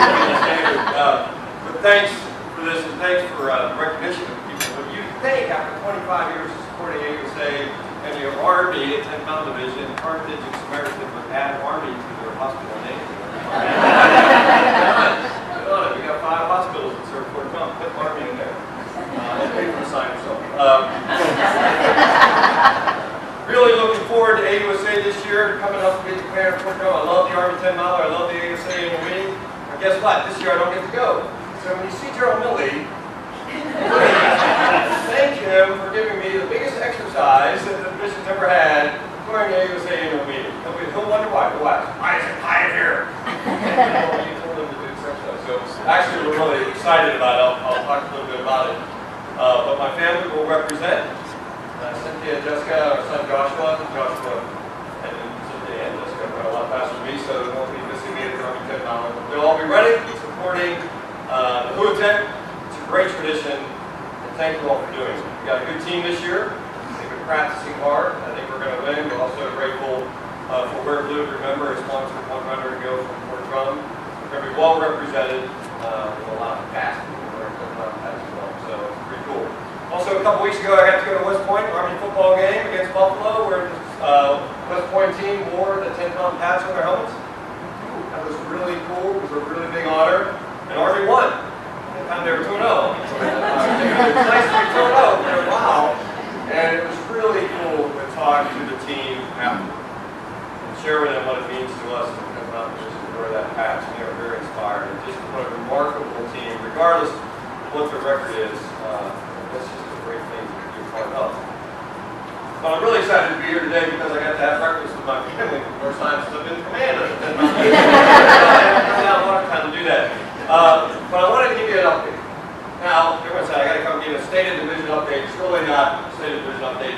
But thanks for this, and thanks for the recognition of people. When you think after 25 years of supporting AUSA and your Army at 10th Mountain Division, Carthage and Samaritan would add Army to their hospital name. We got 5 hospitals that serve Fort Trump. Put Army in there. I'll pay for the sign or something. Really looking forward to AUSA this year, coming up to be declared Fort Trump. I love the Army 10 miler. I love the AUSA annual meeting. And guess what? This year I don't get to go. So when you see Gerald Milley, thank him for giving me the biggest exercise that the division's ever had during the AUSA annual meeting. He'll wonder why. He'll ask, why is it quiet here? You told him to do this exercise. So actually we're really excited about it. I'll talk a little bit about it. But my family will represent Cynthia, Jessica, our son Joshua, and then Cynthia and Jessica run a lot faster than me, so they won't be missing me at the Army 10 mile. They'll all be running, supporting the Piatt. It's a great tradition, and thank you all for doing it. We got a good team this year. They've been practicing hard. I think we're going to win. We're also grateful for Wear Blue to remember as sponsored one runner to go from Fort Drum. We're going to be well represented with a lot of past people wearing 10 mile hats as well, so it's pretty cool. Also, a couple weeks ago, I got to go to West Point, Army football game against Buffalo, where the West Point team wore the 10-pound hats on their helmets. That was really cool. It was a really big honor. And Army won. That time they were 2-0. It was nice to be 2-0. Wow. And it was really cool to talk to the team after and share with them what it means to us to come out and wear that patch. And they were very inspired. And just what a remarkable team, regardless of what their record is. That's just a great thing to be a part of. But I'm really excited to be here today because I got to have breakfast with my family for the first time since I've been in command of it. I haven't had a lot of time to do that. But I wanted to give you an update. Now, everyone said I got to come give a state of division update. It's really not a state of division update.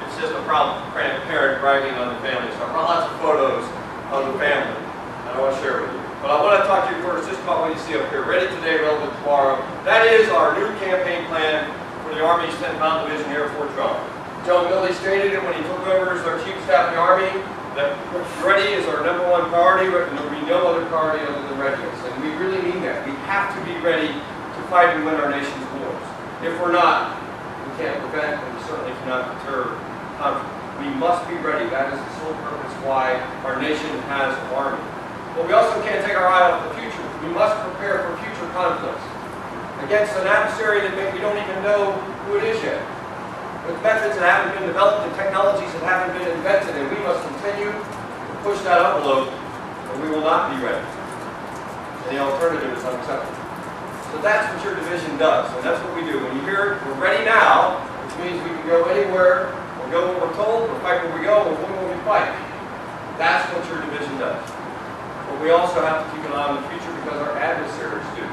It's just a parent bragging on the family. So I brought lots of photos of the family that I want to share with you. But I want to talk to you first just about what you see up here. Ready today, relevant tomorrow. That is our new campaign plan for the Army's 10th Mountain Division here at Fort Drum. John Milley stated it when he took over as our Chief of Staff of the Army, that ready is our #1 priority, and there will be no other priority other than readiness. And we really mean that. We have to be ready to fight and win our nation's wars. If we're not, we can't prevent and we certainly cannot deter conflict. We must be ready. That is the sole purpose why our nation has an army. But we also can't take our eye off the future. We must prepare for future conflicts against an adversary that we don't even know who it is yet, with methods that haven't been developed and technologies that haven't been invented, and we must continue to push that envelope, or we will not be ready. And the alternative is unacceptable. So that's what your division does, and that's what we do. When you hear we're ready now, which means we can go anywhere, we'll go where we're told, we'll fight where we go, we'll win where we fight. That's what your division does. But we also have to keep an eye on the future because our adversaries do.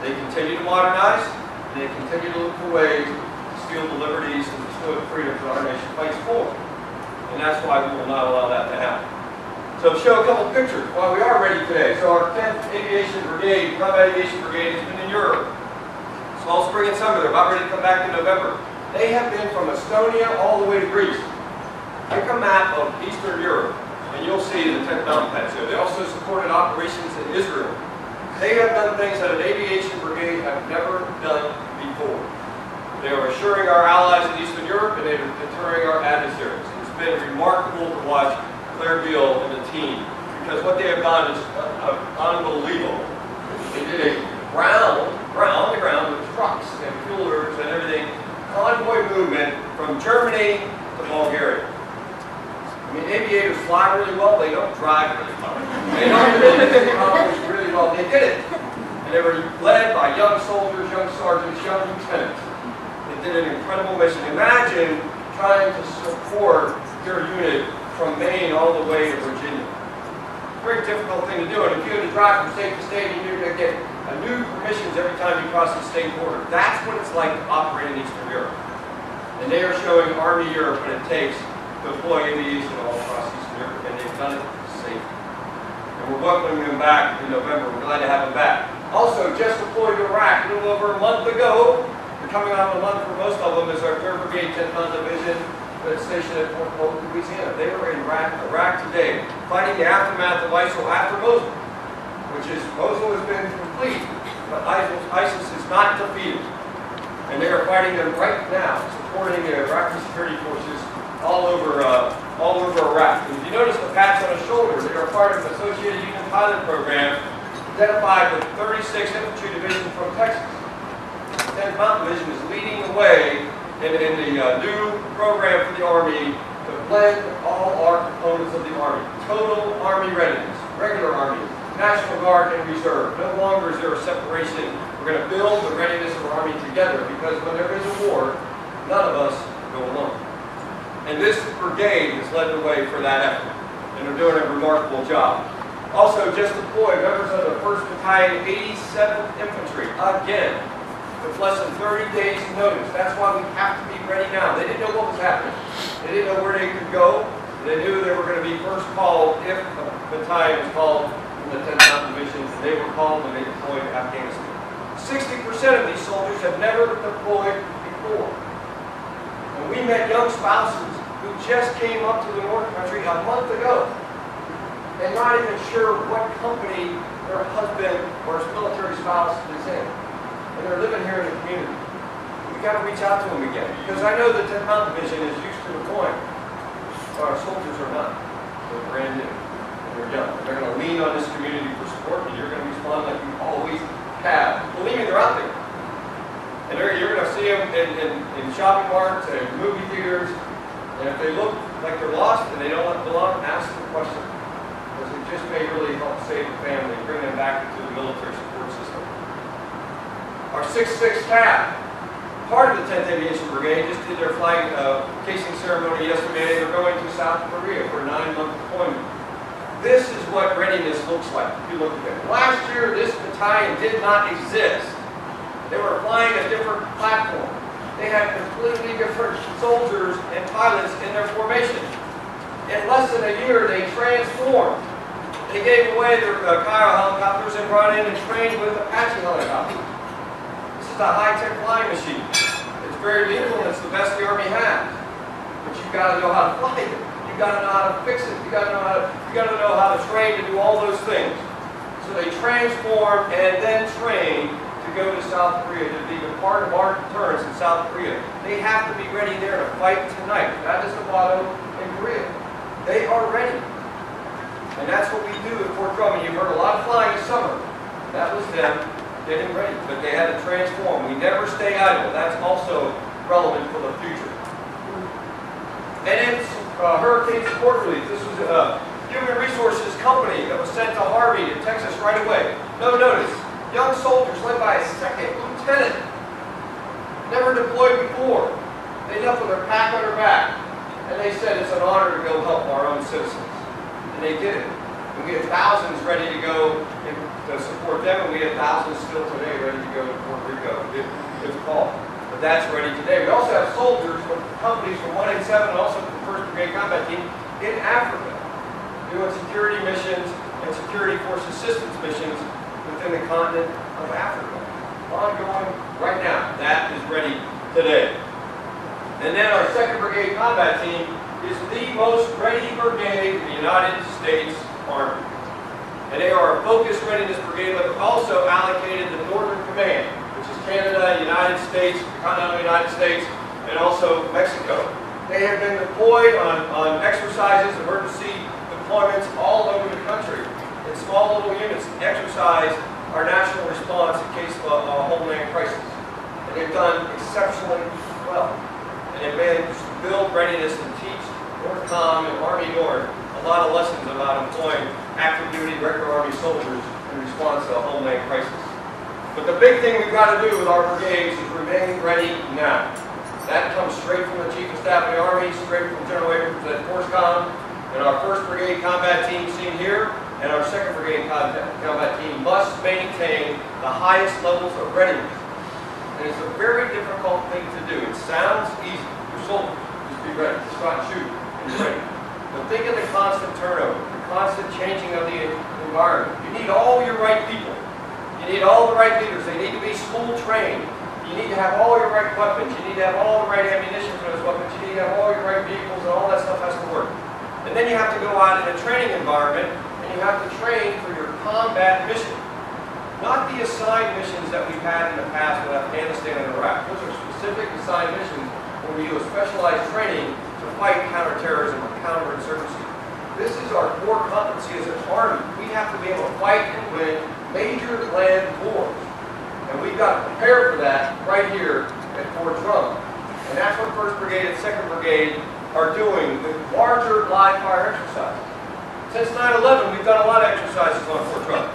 They continue to modernize, and they continue to look for ways to steal the liberties and destroy the freedoms that our nation fights for. And that's why we will not allow that to happen. So show a couple pictures while we are ready today. So our 10th Aviation Brigade, Combat Aviation Brigade, has been in Europe. It's all spring and summer. They're about ready to come back in November. They have been from Estonia all the way to Greece. Pick a map of Eastern Europe, and you'll see the 10th Mountain Patch there. They also supported operations in Israel. They have done things that an aviation brigade have never done before. They are assuring our allies in Eastern Europe, and they are deterring our adversaries. It's been remarkable to watch Claire Beal and the team, because what they have done is unbelievable. They did a on the ground with trucks and fuelers and everything, convoy movement from Germany to Bulgaria. I mean, aviators fly really well, they don't drive really well. They don't accomplish really well. They did it. And they were led by young soldiers, young sergeants, young lieutenants. They did an incredible mission. Imagine trying to support your unit from Maine all the way to Virginia. Very difficult thing to do. And if you had to drive from state to state, you're going to get new permissions every time you cross the state border. That's what it's like to operate in Eastern Europe. And they are showing Army Europe what it takes to deploy aviation all across Eastern Europe, and they've done it safely. And we're welcoming them back in November. We're glad to have them back. Also, just deployed to Iraq a little over a month ago. We're coming out of a month for most of them is our 3rd Brigade, 10th Mountain Division, that's stationed at Fort Polk, Louisiana. They were in Iraq today, fighting the aftermath of ISIL after Mosul. which is Mosul has been complete, but ISIS is not defeated. And they are fighting them right now, supporting the Iraqi security forces all over Iraq. And if you notice the patch on his shoulder, they are part of an Associated Union pilot program identified with 36th Infantry Division from Texas. The 10th Mountain Division is leading the way in the new program for the Army to blend all our components of the Army. Total Army readiness, regular Army, National Guard and Reserve. No longer is there a separation. We're going to build the readiness of our Army together, because when there is a war, none of us go alone. And this brigade has led the way for that effort, and they're doing a remarkable job. Also just deployed members of the 1st Battalion, 87th Infantry, again, with less than 30 days notice. That's why we have to be ready now. They didn't know what was happening. They didn't know where they could go. They knew they were going to be first called if a battalion was called from the 10th Mountain Division, and they were called when they deployed to Afghanistan. 60% of these soldiers have never deployed before. And we met young spouses who just came up to the North Country a month ago, and not even sure what company their husband or his military spouse is in. And they're living here in the community. We've got to reach out to them again, because I know the 10th Mountain Division is used to deploying, but our soldiers are not. They're brand new, and they're young. And they're going to lean on this community for support, and you're going to respond like you always have. Believe me, they're out there. And you're going to see them in shopping marts and movie theaters, and if they look like they're lost and they don't belong, ask them a question. Because it just may really help save the family, bring them back into the military support system. Our 6th Tab, part of the 10th Aviation Brigade, just did their flag casing ceremony yesterday. They're going to South Korea for a 9-month deployment. This is what readiness looks like if you look at it. Last year, this battalion did not exist. They were flying a different platform. They had completely different soldiers and pilots in their formation. In less than a year, they transformed. They gave away their Cairo helicopters and brought in and trained with Apache helicopters. This is a high-tech flying machine. It's very lethal, and it's the best the Army has. But you've got to know how to fly it. You've got to know how to fix it. You've got to know how to train to do all those things. So they transformed and then trained to go to South Korea to be a part of our deterrence in South Korea. They have to be ready there to fight tonight. That is the motto in Korea. They are ready. And that's what we do at Fort Drum. And you've heard a lot of flying this summer. That was them getting ready. But they had to transform. We never stay idle. That's also relevant for the future. And it's Hurricane Support Relief. This was a human resources company that was sent to Harvey in Texas right away. No notice. Young soldiers led by a 2nd lieutenant. Never deployed before. They left with their pack on their back. And they said it's an honor to go help our own citizens. And they did it. And we had thousands ready to go to support them, and we have thousands still today ready to go to Puerto Rico if called. But that's ready today. We also have soldiers from companies from 187 and also from the 1st Brigade Combat Team in Africa, doing security missions and security force assistance missions within the continent of Africa. Ongoing right now. That is ready today. And then our 2nd Brigade Combat Team is the most ready brigade in the United States Army. And they are a focused readiness brigade, but also allocated the Northern Command, which is Canada, United States, the continental United States, and also Mexico. They have been deployed on exercises, emergency deployments all over the country in small little units to exercise our national response in case of a homeland crisis. And they've done exceptionally well. And they've managed to build readiness and teach NORTHCOM and Army North a lot of lessons about employing active duty regular Army soldiers in response to a homeland crisis. But the big thing we've got to do with our brigades is remain ready now. That comes straight from the Chief of Staff of the Army, straight from General Abrams at FORSCOM, and our 1st Brigade Combat Team seen here, and our 2nd Brigade Combat Team must maintain the highest levels of readiness. And it's a very difficult thing to do. It sounds easy. Your soldiers, just be ready. Just go out and shoot and be ready. But think of the constant turnover, the constant changing of the environment. You need all your right people. You need all the right leaders. They need to be school trained. You need to have all your right weapons. You need to have all the right ammunition for those weapons. You need to have all your right vehicles, and all that stuff has to work. And then you have to go out in a training environment, and you have to train for your combat mission. Not the assigned missions that we've had in the past with Afghanistan and Iraq. Those are specific assigned missions where we do a specialized training to fight counterterrorism or counterinsurgency. This is our core competency as an Army. We have to be able to fight and win major land wars. And we've got to prepare for that right here at Fort Drum. And that's what 1st Brigade and 2nd Brigade are doing with larger live fire exercises. Since 9/11, we've done a lot of exercises on Fort Drum.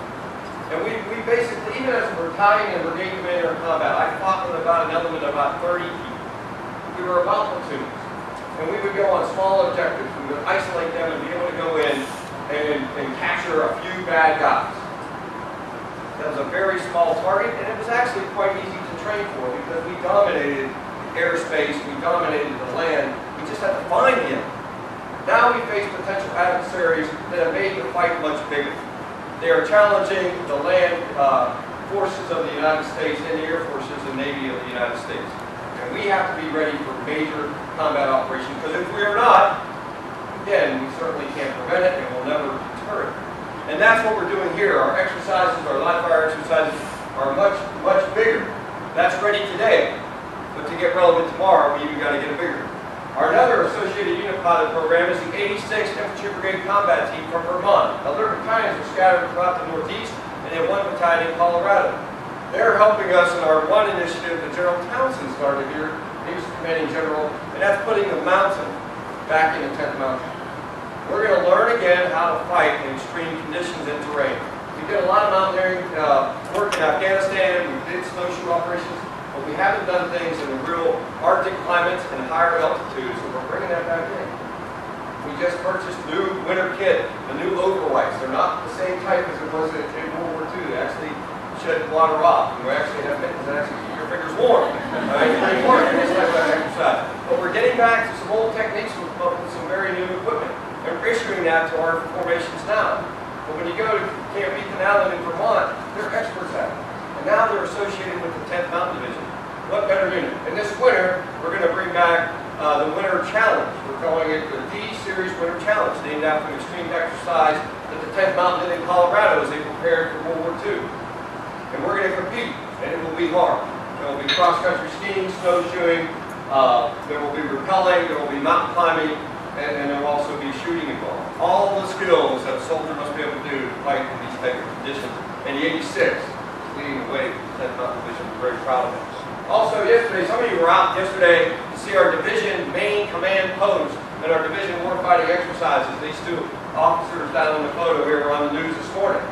And we basically, even as a battalion and brigade commander in combat, I fought with about an element of about 30 people. We were about platoons. And we would go on small objectives. We would isolate them and be able to go in and capture a few bad guys. That was a very small target, and it was actually quite easy to train for because we dominated the airspace, we dominated the land. We just had to find the enemy. Now we face potential adversaries that have made the fight much bigger. They are challenging the land forces of the United States and the Air Forces and Navy of the United States. And we have to be ready for major combat operations, because if we are not, again, we certainly can't prevent it and we'll never deter it. And that's what we're doing here. Our exercises, our live fire exercises are much, much bigger. That's ready today, but to get relevant tomorrow, we even got to get it bigger. Our another associated unit pilot program is the 86th Infantry Brigade Combat Team from Vermont. Now, their battalions are scattered throughout the Northeast, and they have one battalion in Colorado. They're helping us in our one initiative that General Townsend started here. He was the commanding general, and that's putting the mountain back in the 10th Mountain. We're going to learn again how to fight in extreme conditions and terrain. We did a lot of mountaineering work in Afghanistan. We did snowshoe operations, but we haven't done things in the real Arctic climates and higher altitudes, so we're bringing that back in. We just purchased new winter kit, the new overweights. They're not the same type as it was in World War II. They actually shed water off. And we actually have mittens that actually keep your fingers warm. It's pretty important in this type of exercise. But we're getting back to some old techniques with some very new equipment. And we're issuing that to our formations now. But when you go to Camp Ethan Allen in Vermont, they're experts at it. And now they're associated with the 10th Mountain Division. What better unit? And this winter, we're going to bring back the Winter Challenge. We're calling it the D-Series Winter Challenge, named after an extreme exercise that the 10th Mountain did in Colorado as they prepared for World War II. And we're going to compete, and it will be hard. There will be cross-country skiing, snowshoeing, there will be rappelling, there will be mountain climbing, and there will also be shooting involved. All the skills that a soldier must be able to do to fight in these type of conditions. And the 86th is leading the way for the 10th Mountain Division. We're very proud of it. Also yesterday, some of you were out yesterday to see our division main command post and our division warfighting exercises. These two officers down in the photo here were on the news this morning.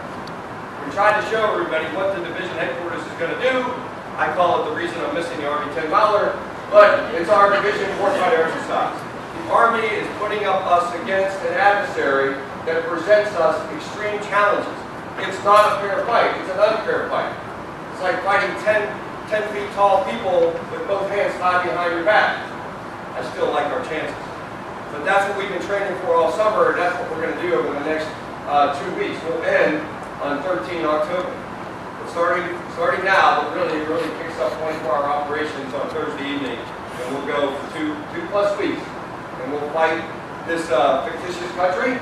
We tried to show everybody what the division headquarters is going to do. I call it the reason I'm missing the Army 10 miler, but it's our division warfighter exercise. The Army is putting up us against an adversary that presents us extreme challenges. It's not a fair fight, it's an unfair fight. It's like fighting 10 feet tall people with both hands tied behind your back. I still like our chances. But that's what we've been training for all summer, and that's what we're going to do over the next 2 weeks. We'll end on 13 October. But starting now, it really kicks up 24-hour operations on Thursday evening, and we'll go for two plus weeks, and we'll fight this fictitious country,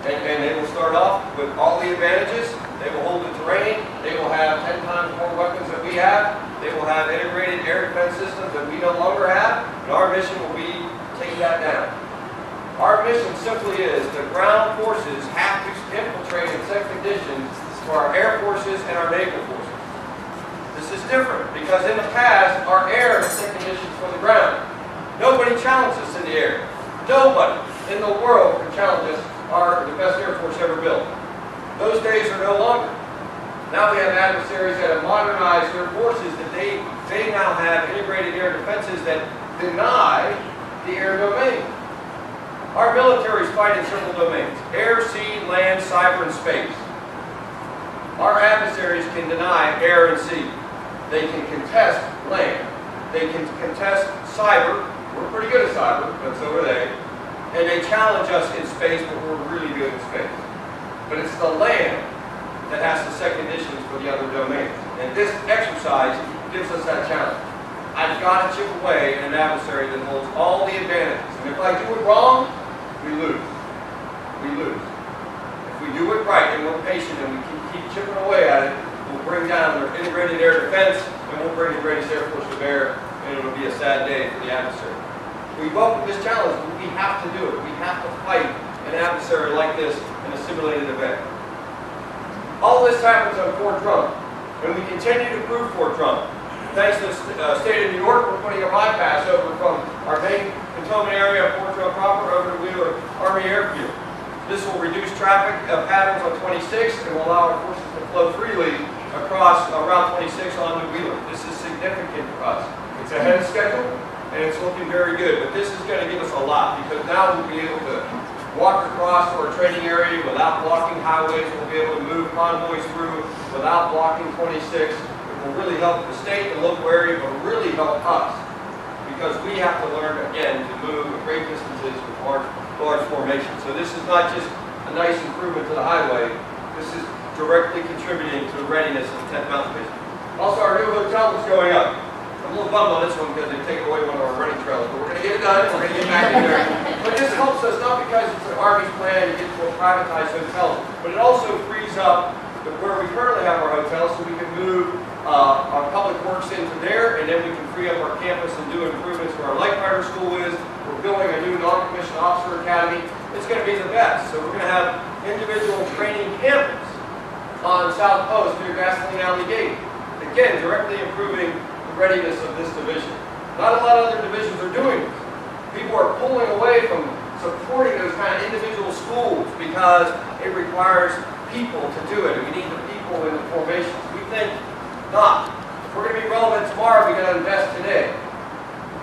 and they will start off with all the advantages. They will hold the terrain. They will have 10 times more weapons than we have. They will have integrated air defense systems that we no longer have, and our mission will be to take that down. Our mission simply is the ground forces have to infiltrate and set conditions for our air forces and our naval forces. This is different because in the past, our air has set conditions for the ground. Nobody challenges us in the air. Nobody in the world can challenge us, the best Air Force ever built. Those days are no longer. Now we have adversaries that have modernized their forces, that they now have integrated air defenses that deny the air domain. Our militaries fight in several domains: air, sea, land, cyber, and space. Our adversaries can deny air and sea. They can contest land. They can contest cyber. We're pretty good at cyber, but so are they. And they challenge us in space, but we're really good in space. But it's the land that has to set conditions for the other domains. And this exercise gives us that challenge. I've got to chip away at an adversary that holds all the advantages. And if I do it wrong, we lose. We lose. If we do it right and we're patient and we keep chipping away at it, will bring down their integrated air defense, and we'll bring the greatest Air Force to bear, and it'll be a sad day for the adversary. We welcome this challenge, but we have to do it. We have to fight an adversary like this in a simulated event. All this happens on Fort Drum, and we continue to prove Fort Drum. Thanks to the state of New York, we're putting a bypass over from our main cantonment area of Fort Drum proper over to Wheeler Army Airfield. This will reduce traffic patterns on 26 and will allow our forces to flow freely across Route 26 onto Wheeler. This is significant for us. It's ahead of schedule, and it's looking very good, but this is going to give us a lot, because now we'll be able to walk across to our training area without blocking highways. We'll be able to move convoys through without blocking 26. It will really help the state and local area, but really help us, because we have to learn, again, to move at great distances with large formations. So this is not just a nice improvement to the highway. This is directly contributing to the readiness of the 10th Mountain Division. Also, our new hotel is going up. I'm a little bummed on this one because they take away one of our running trails, but we're going to get it done, and we're going to get back in there. But this helps us not because it's an Army's plan to get to a privatized hotel, but it also frees up where we currently have our hotel, so we can move our public works into there, and then we can free up our campus and do improvements where our light fighter school is. We're building a new non-commissioned officer academy. It's going to be the best. So we're going to have individual training campus on South Post near Gasoline Alley Gate. Again, directly improving readiness of this division. Not a lot of other divisions are doing this. People are pulling away from supporting those kind of individual schools because it requires people to do it, and we need the people in the formations. We think not. If we're going to be relevant tomorrow, we've got to invest today.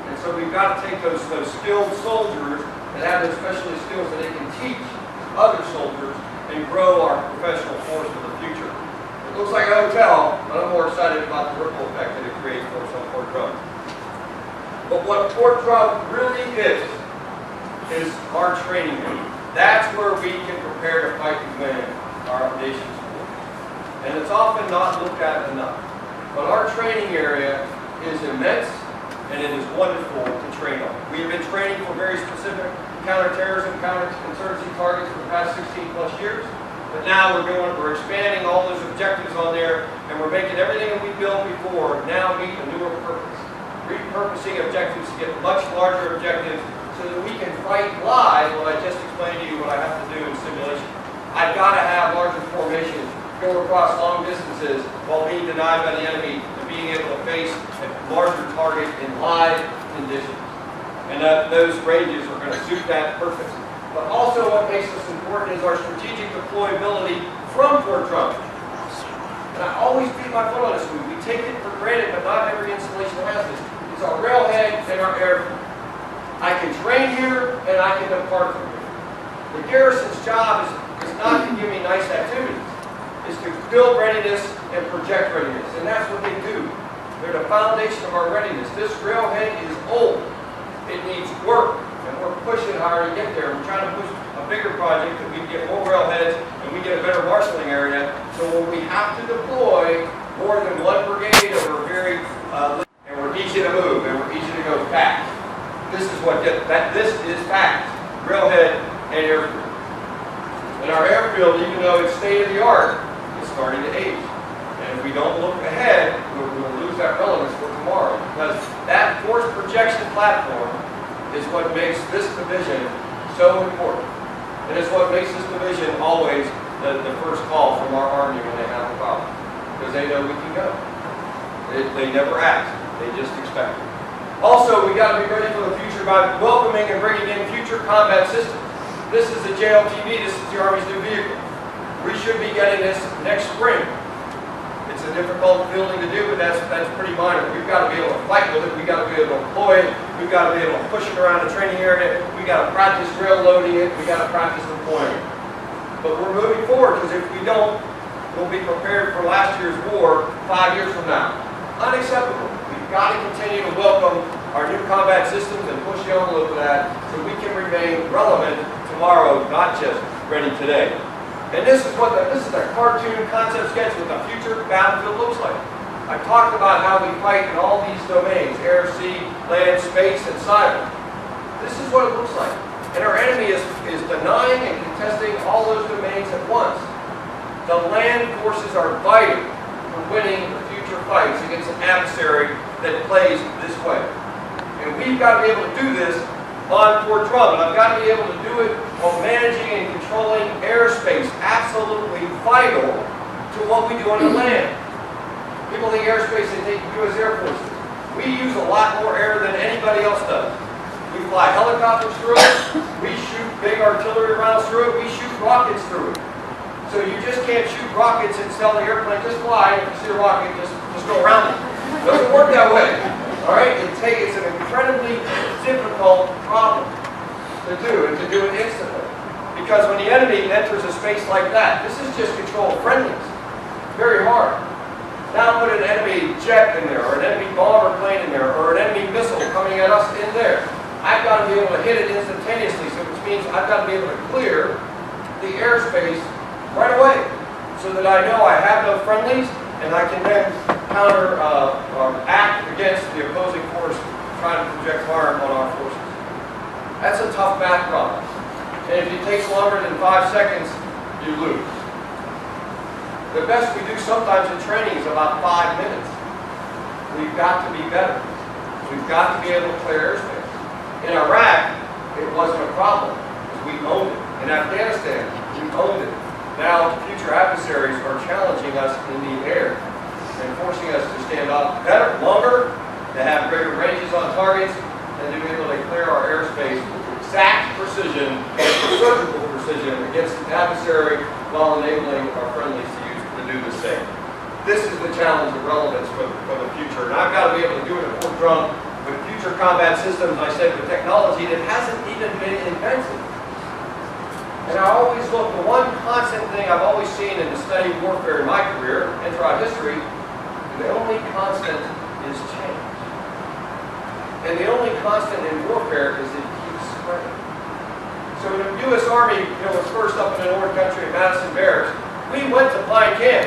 And so we've got to take those skilled soldiers that have those specialty skills that they can teach other soldiers and grow our professional force for the future. It looks like a hotel, but I'm more excited about the ripple effect that it creates for us on Fort Drum. But what Fort Drum really is our training area. That's where we can prepare to fight and win our nation's war. And it's often not looked at enough. But our training area is immense, and it is wonderful to train on. We have been training for very specific counterterrorism, counterinsurgency targets for the past 16 plus years. But now we're expanding all those objectives on there, and we're making everything that we built before now meet a newer purpose. Repurposing objectives to get much larger objectives so that we can fight live what I just explained to you what I have to do in simulation. I've got to have larger formations, go across long distances while being denied by the enemy and being able to face a larger target in live conditions. And those ranges are going to suit that perfectly. But also what makes us important is our strategic deployability from Fort Drum. And I always beat my foot on this one. We take it for granted, but not every installation has this. It's our railhead and our airfield. I can train here, and I can depart from here. The garrison's job is not to give me nice activities. It's to build readiness and project readiness. And that's what they do. They're the foundation of our readiness. This railhead is old. It needs work. And we're pushing hard to get there. We're trying to push a bigger project that we can get more railheads and we get a better marshaling area. So when we have to deploy more than one brigade over a very and we're easy to move and we're easy to go fast. This is what this is fast. Railhead and airfield. And our airfield, even though it's state of the art, is starting to age. And if we don't look ahead, we'll lose that relevance for tomorrow, because that force projection platform is what makes this division so important. It is what makes this division always the first call from our Army when they have a problem. Because they know we can go. They never ask. They just expect it. Also, we got to be ready for the future by welcoming and bringing in future combat systems. This is the JLTV. This is the Army's new vehicle. We should be getting this next spring. It's a difficult building to do, but that's pretty minor. We've got to be able to fight with it. We've got to be able to deploy it. We've got to be able to push it around the training area. We've got to practice rail loading it. We've got to practice deploying it. But we're moving forward, because if we don't, we'll be prepared for last year's war 5 years from now. Unacceptable. We've got to continue to welcome our new combat systems and push the envelope of that so we can remain relevant tomorrow, not just ready today. And this is a cartoon concept sketch of what the future battlefield looks like. I've talked about how we fight in all these domains: air, sea, land, space, and cyber. This is what it looks like. And our enemy is denying and contesting all those domains at once. The land forces are vital for winning the future fights against an adversary that plays this way. And we've got to be able to do this on Fort Drum, and I've got to be able to do it while managing and controlling airspace, absolutely vital to what we do on the land. People think airspace, they think U.S. Air Forces. We use a lot more air than anybody else does. We fly helicopters through it, we shoot big artillery rounds through it, we shoot rockets through it. So you just can't shoot rockets and tell the airplane, just fly, and if you see a rocket, just go around it. It doesn't work that way. All right? It's an incredibly difficult problem to do, and to do it instantly. Because when the enemy enters a space like that, this is just control friendlies. Very hard. Now put an enemy jet in there, or an enemy bomber plane in there, or an enemy missile coming at us in there. I've got to be able to hit it instantaneously, so which means I've got to be able to clear the airspace right away, so that I know I have no friendlies, and I can then counter or act against the opposing force trying to project harm on our forces. That's a tough math problem. And if it takes longer than 5 seconds, you lose. The best we do sometimes in training is about 5 minutes. We've got to be better. We've got to be able to clear airspace. In Iraq, it wasn't a problem, because we owned it. In Afghanistan, we owned it. Now, future adversaries are challenging us in the air and forcing us to stand up better, longer, to have greater ranges on targets, and to be able to clear our airspace with exact precision, surgical precision against the adversary, while enabling our friendlies to do the same. This is the challenge of relevance for the future, and I've got to be able to do it at Fort Drum with future combat systems, I said, with technology that hasn't even been invented. And I always look, the one constant thing I've always seen in the study of warfare in my career and throughout history, the only constant is change. And the only constant in warfare is it keeps spreading. So when the U.S. Army was first up in the North Country at Madison Barracks, we went to Pine Camp,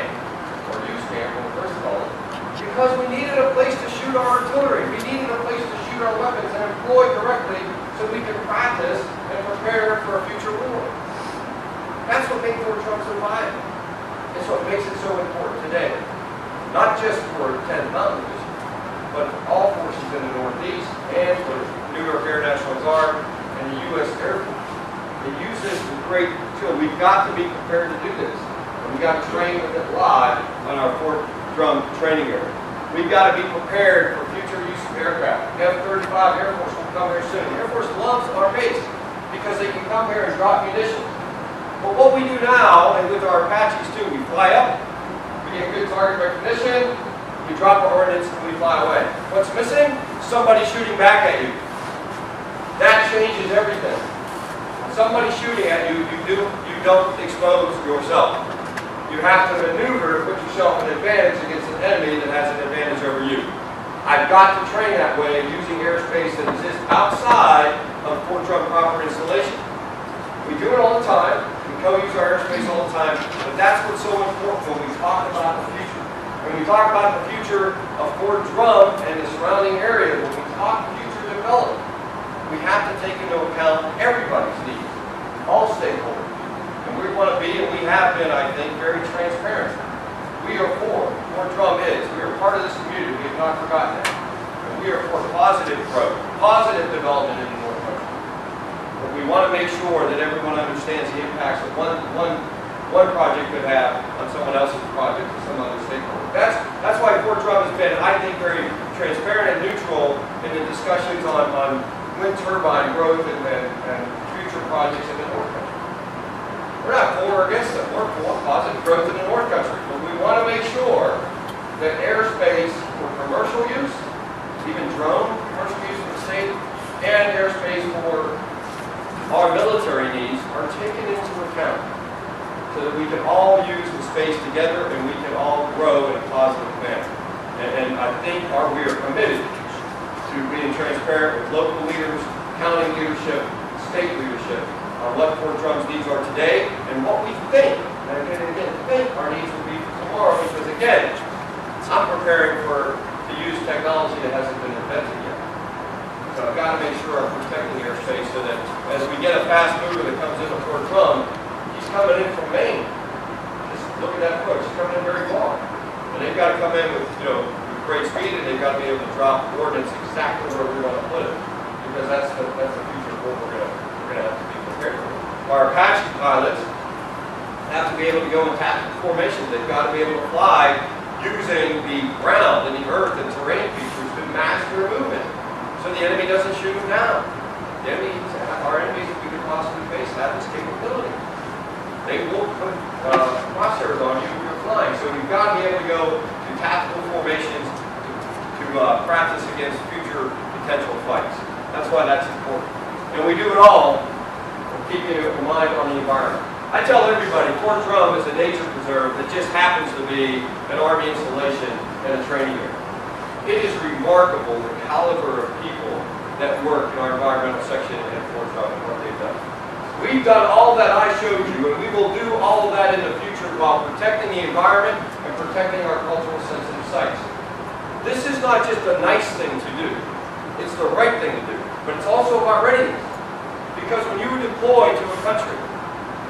or Use Camp when we first called it, because we needed a place to shoot our artillery. We needed a place to shoot our weapons and employ correctly so we could practice and prepare for a future war. That's what made Fort Drum so viable. It's what makes it so important today. Not just for 10th Mountain Division, but for all forces in the Northeast, and for the New York Air National Guard and the U.S. Air Force. They use this as a great tool. We've got to be prepared to do this. And we've got to train with it live on our Fort Drum training area. We've got to be prepared for future use of aircraft. The F-35 Air Force will come here soon. The Air Force loves our base because they can come here and drop munitions. But what we do now, and with our Apaches too, we fly up, we get good target recognition, we drop our ordnance, and we fly away. What's missing? Somebody shooting back at you. That changes everything. Somebody shooting at you, you don't expose yourself. You have to maneuver to put yourself in advantage against an enemy that has an advantage over you. I've got to train that way using airspace that exists outside of Fort Drum proper installation. We do it all the time. We co-use our airspace all the time. But that's what's so important when we talk about the future. When we talk about the future of Fort Drum and the surrounding area, when we talk future development, we have to take into account everybody's needs, all stakeholders. And we want to be, and we have been, I think, very transparent. We are for, Fort Drum is, we are part of this community, we have not forgotten that. And we are for positive growth, positive development in the North Country. But we want to make sure that everyone understands the impacts that one project could have on someone else's project or some other stakeholder. That's why Fort Drum has been, I think, very transparent and neutral in the discussions on wind turbine growth and future projects in the North Country. We're not for or against them. We're for positive growth in the North Country. But we want to make sure that airspace for commercial use, even drone commercial use in the state, and airspace for our military needs are taken into account so that we can all use the space together and we can all grow in a positive manner. And I think we are committed to being transparent with local leaders, county leadership, state leadership on what Fort Drum's needs are today and what we think, and again, think our needs will be for tomorrow, because again, I'm preparing to use technology that hasn't been invented yet. So I've got to make sure I'm protecting airspace so that as we get a fast mover that comes into Fort Drum, he's coming in from Maine. Look at that approach. It's coming in very far. And they've got to come in with, with great speed, and they've got to be able to drop coordinates exactly where we want to put it. Because that's the future of what we're gonna have to be prepared for. Our Apache pilots have to be able to go in tactical formation. They've got to be able to fly using the ground and the earth and terrain features to match their movement, so the enemy doesn't shoot them down. Our enemies that we could possibly face have this capability. They will put crosshairs on you when you're flying. So we've got to be able to go to tactical formations to practice against future potential fights. That's why that's important. And we do it all keeping an mind on the environment. I tell everybody, Fort Drum is a nature preserve that just happens to be an Army installation and a training area. It is remarkable the caliber of people that work in our environmental section at Fort Drum and what they've done. We've done all that I showed you, and we will do all of that in the future while protecting the environment and protecting our cultural sensitive sites. This is not just a nice thing to do. It's the right thing to do, but it's also about readiness. Because when you deploy to a country,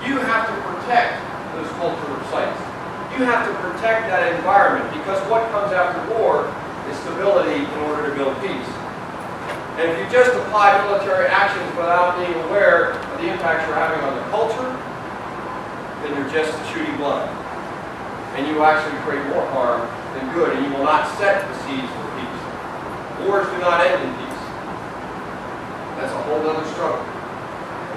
you have to protect those cultural sites. You have to protect that environment, because what comes after war is stability in order to build peace. And if you just apply military actions without being aware of the impacts you're having on the culture, then you're just shooting blind. And you actually create more harm than good, and you will not set the seeds for peace. Wars do not end in peace. That's a whole other struggle.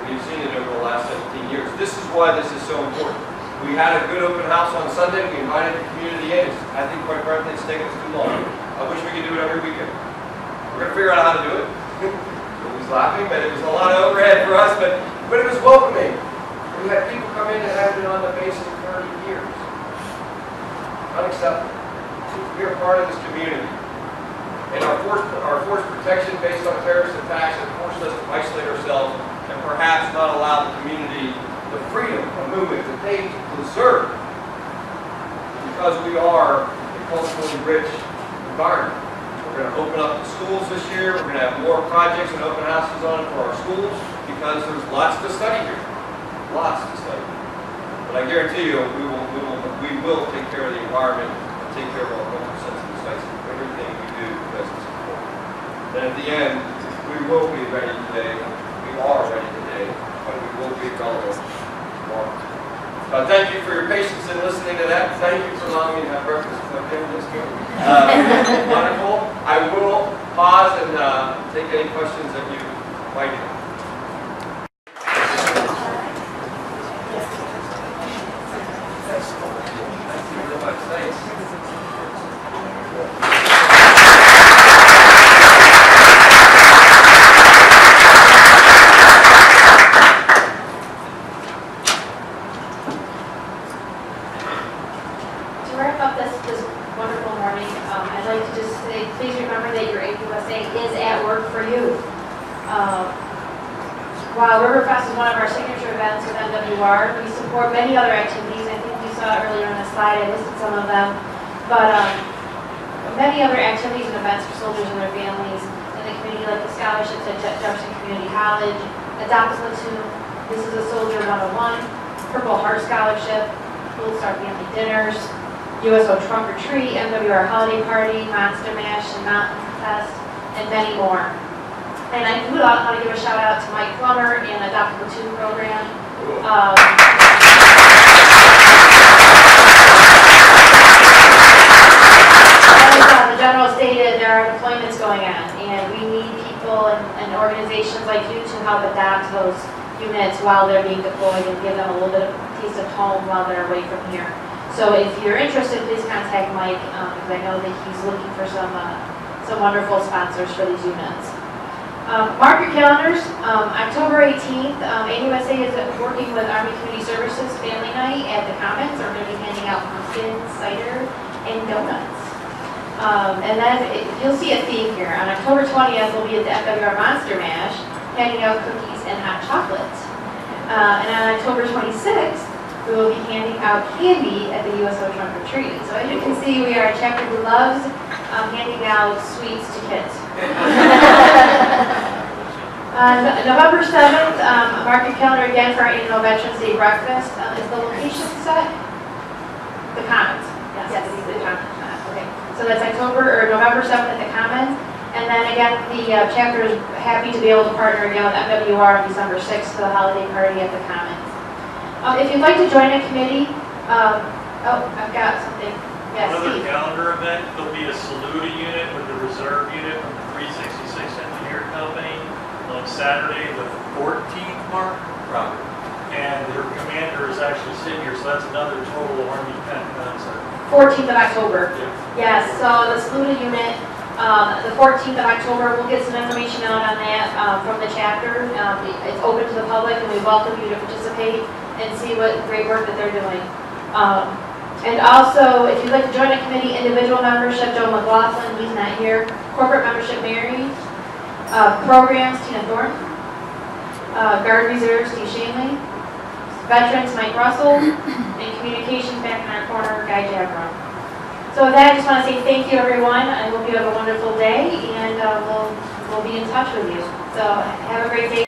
We've seen it over the last 17 years. This is why this is so important. We had a good open house on Sunday. We invited the community in. I think, quite frankly, it's taken us too long. I wish we could do it every weekend. We're going to figure out how to do it. He's laughing, but it was a lot of overhead for us, but it was welcoming. We had people come in that haven't been on the base in 30 years. Unacceptable. We are part of this community. And our force protection based on terrorist attacks has forced us to isolate ourselves and perhaps not allow the community the freedom of movement that they deserve, because we are a culturally rich environment. We're going to open up the schools this year. We're going to have more projects and open houses on it for our schools, because there's lots to study here. Lots to study. But I guarantee you, we will take care of the environment and take care of our cultural sensitive sites and everything we do, because it's important. And at the end, we will be ready today. We are ready today, but we will be relevant tomorrow. Thank you for your patience in listening to that. Thank you for allowing me to have breakfast with my family this morning. Wonderful. I will pause and take any questions that you might have. Thank you very much. Thanks. While Riverfest is one of our signature events with NWR, we support many other activities. I think you saw earlier on the slide, I listed some of them. But many other activities and events for soldiers and their families in the community, like the scholarships at Jefferson Community College, Adopt a Platoon, This is a Soldier 101, Purple Heart Scholarship, Gold Star Family Dinners, USO Trunk or Treat, MWR Holiday Party, Monster Mash, and Mountain Fest, and many more. And I would want to give a shout out to Mike Plummer and the Adopt a Platoon program. As the General stated, there are deployments going on, and we need people and organizations like you to help adopt those units while they're being deployed and give them a little bit of a taste of home while they're away from here. So if you're interested, please contact Mike, because I know that he's looking for some wonderful sponsors for these units. Mark your calendars. October 18th, AUSA is working with Army Community Services Family Night at the Commons. We're going to be handing out pumpkins, cider, and donuts. And then you'll see a theme here. On October 20th, we'll be at the FWR Monster Mash, handing out cookies and hot chocolate. And on October 26th, we will be handing out candy at the USO Trunk or Treat. So as you can see, we are a chapter who loves handing out sweets to kids. On November 7th, mark your calendar again for our annual Veterans Day breakfast. Is the location set? The Commons. Yes, the Commons. Okay. So that's November 7th at the Commons. And then again, the chapter is happy to be able to partner again with MWR on December 6th for the holiday party at the Commons. If you'd like to join a committee, I've got something. Yes, Another Steve. calendar event, there'll be a Saluda unit with the reserve unit from the 366 Engineer Company on Saturday the 14th, Mark. Right. And their commander is actually sitting here, so that's another total Army Penn concert. 14th of October. Yeah. Yes, so the Saluda unit, the 14th of October, we'll get some information out on that from the chapter. It's open to the public and we welcome you to participate and see what great work that they're doing. And also, if you'd like to join a committee, individual membership, Joe McLaughlin, he's not here. Corporate membership, Mary. Programs, Tina Thornton. Guard Reserve, Steve Shanley. Veterans, Mike Russell. And communications back in our corner, Guy Jabron. So with that, I just want to say thank you, everyone. I hope you have a wonderful day, and we'll be in touch with you. So have a great day.